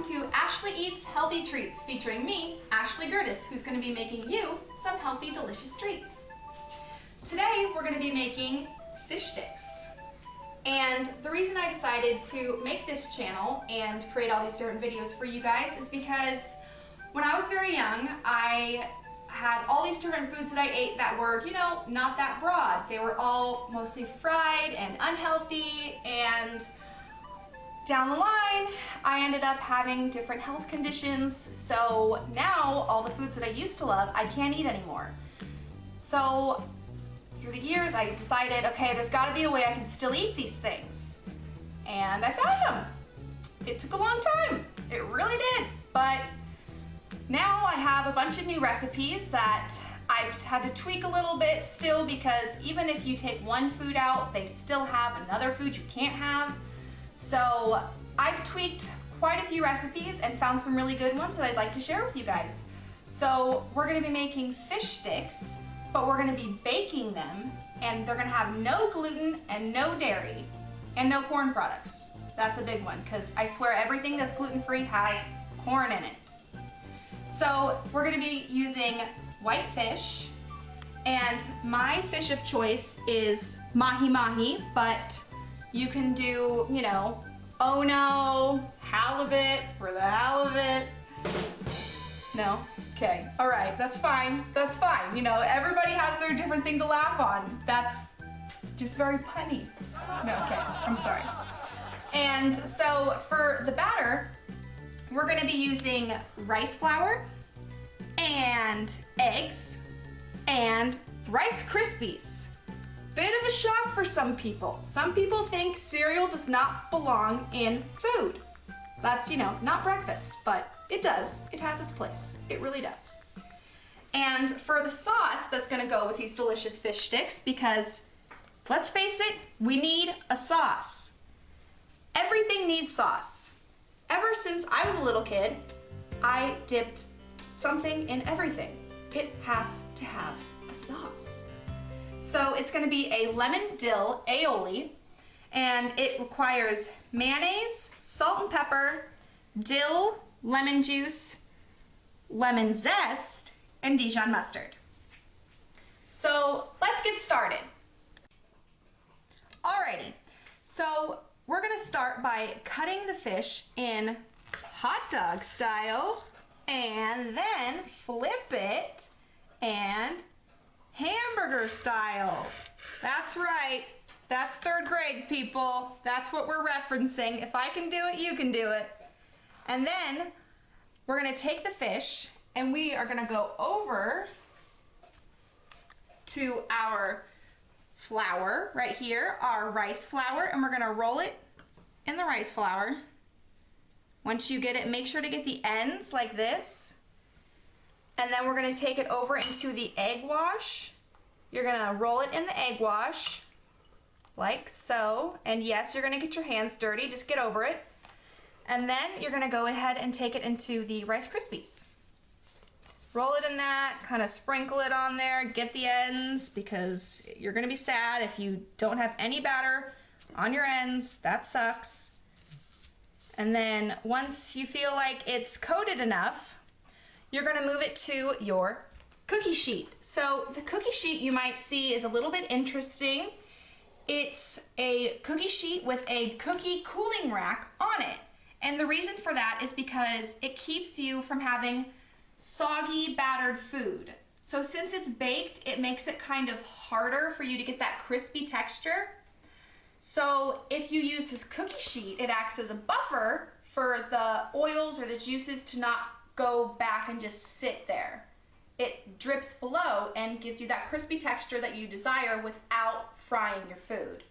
welcome to Ashley Eats Healthy Treats, featuring me, Ashley Gertis, who's going to be making you some healthy, delicious treats. Today, we're going to be making fish sticks. And the reason I decided to make this channel and create all these different videos for you guys is because when I was very young, I had all these different foods that I ate that were, not that broad. They were all mostly fried and unhealthy, and down the line, I ended up having different health conditions. So now all the foods that I used to love, I can't eat anymore. So through the years, I decided, okay, there's gotta be a way I can still eat these things. And I found them. It took a long time. It really did. But now I have a bunch of new recipes that I've had to tweak a little bit still, because even if you take one food out, they still have another food you can't have. So I've tweaked quite a few recipes and found some really good ones that I'd like to share with you guys. So we're gonna be making fish sticks, but we're gonna be baking them, and they're gonna have no gluten and no dairy and no corn products. That's a big one, because I swear everything that's gluten-free has corn in it. So we're gonna be using white fish, and my fish of choice is mahi-mahi, but you can do, ono, halibut for the halibut. No? Okay, all right, that's fine, that's fine. Everybody has their different thing to laugh on. That's just very punny. No, okay, I'm sorry. And so for the batter, we're gonna be using rice flour and eggs and Rice Krispies. Bit of a shock for some people. Some people think cereal does not belong in food. That's, not breakfast, but it does. It has its place. It really does. And for the sauce that's gonna go with these delicious fish sticks, because let's face it, we need a sauce. Everything needs sauce. Ever since I was a little kid, I dipped something in everything. It has to have a sauce. So it's gonna be a lemon dill aioli, and it requires mayonnaise, salt and pepper, dill, lemon juice, lemon zest, and Dijon mustard. So let's get started. Alrighty, so we're gonna start by cutting the fish in hot dog style, and then flip it and hamburger style. That's right. That's third grade, people. That's what we're referencing. If I can do it, you can do it. And then we're gonna take the fish and we are gonna go over to our flour right here, our rice flour, and we're gonna roll it in the rice flour. Once you get it, make sure to get the ends like this. And then we're gonna take it over into the egg wash. You're gonna roll it in the egg wash, like so. And yes, you're gonna get your hands dirty, just get over it. And then you're gonna go ahead and take it into the Rice Krispies. Roll it in that, kind of sprinkle it on there, get the ends, because you're gonna be sad if you don't have any batter on your ends. That sucks. And then once you feel like it's coated enough, you're gonna move it to your cookie sheet. So the cookie sheet you might see is a little bit interesting. It's a cookie sheet with a cookie cooling rack on it. And the reason for that is because it keeps you from having soggy, battered food. So since it's baked, it makes it kind of harder for you to get that crispy texture. So if you use this cookie sheet, it acts as a buffer for the oils or the juices to not go back and just sit there. It drips below and gives you that crispy texture that you desire without frying your food.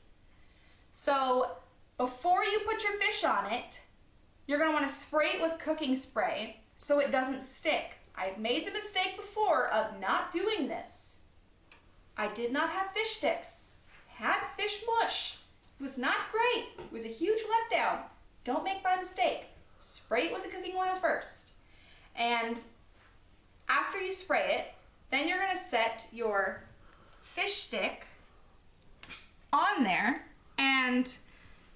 So before you put your fish on it, you're gonna wanna spray it with cooking spray so it doesn't stick. I've made the mistake before of not doing this. I did not have fish sticks. I had fish mush. It was not great. It was a huge letdown. Don't make my mistake. Spray it with the cooking oil first. And after you spray it, then you're gonna set your fish stick on there, and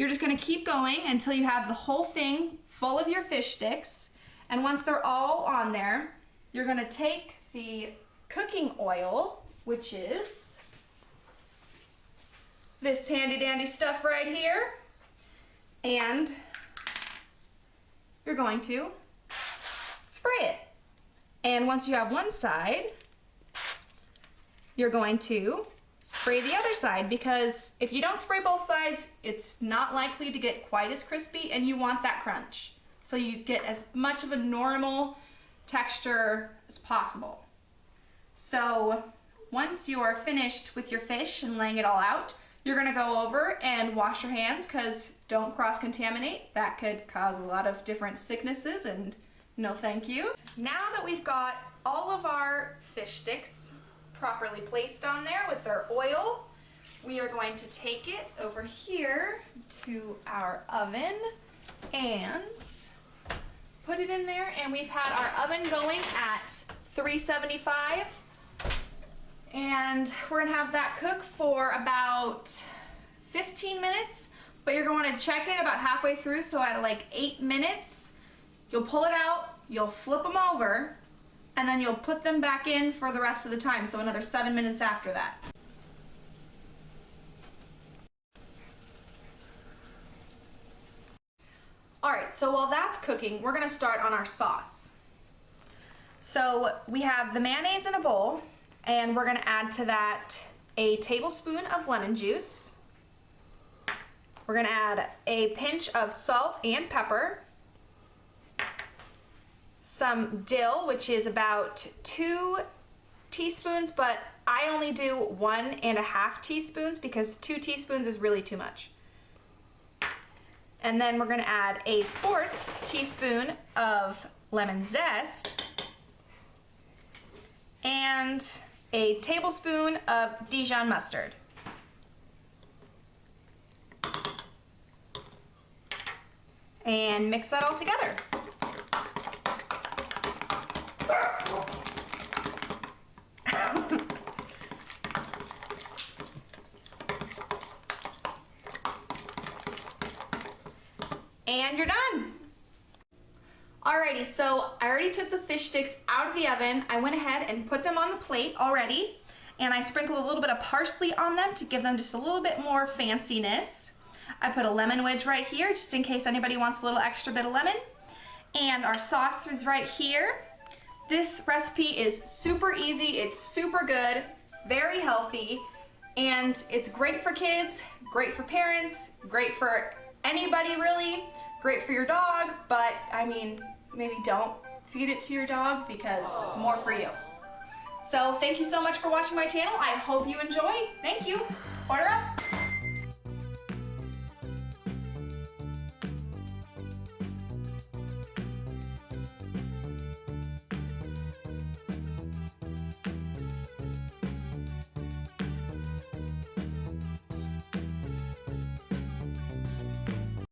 You're just gonna keep going until you have the whole thing full of your fish sticks. And once they're all on there, you're gonna take the cooking oil, which is this handy dandy stuff right here, and you're going to spray it. And once you have one side, you're going to spray the other side, because if you don't spray both sides, it's not likely to get quite as crispy, and you want that crunch. So you get as much of a normal texture as possible. So once you are finished with your fish and laying it all out, you're gonna go over and wash your hands, because don't cross-contaminate. That could cause a lot of different sicknesses, and no thank you. Now that we've got all of our fish sticks properly placed on there with their oil, we are going to take it over here to our oven and put it in there. And we've had our oven going at 375, and we're gonna have that cook for about 15 minutes, but you're going to check it about halfway through, so at like 8 minutes, you'll pull it out, you'll flip them over, and then you'll put them back in for the rest of the time, so another 7 minutes after that. Alright, so while that's cooking, we're gonna start on our sauce. So we have the mayonnaise in a bowl, and we're gonna add to that a tablespoon of lemon juice. We're gonna add a pinch of salt and pepper, some dill, which is about 2 teaspoons, but I only do 1.5 teaspoons because 2 teaspoons is really too much. And then we're gonna add a 1/4 teaspoon of lemon zest and a tablespoon of Dijon mustard. And mix that all together. And you're done. Alrighty, so I already took the fish sticks out of the oven. I went ahead and put them on the plate already, and I sprinkled a little bit of parsley on them to give them just a little bit more fanciness. I put a lemon wedge right here, just in case anybody wants a little extra bit of lemon. And our sauce is right here. This recipe is super easy, it's super good, very healthy, and it's great for kids, great for parents, great for anybody really, great for your dog, but I mean, maybe don't feed it to your dog because more for you. So thank you so much for watching my channel. I hope you enjoy. Thank you. Order up.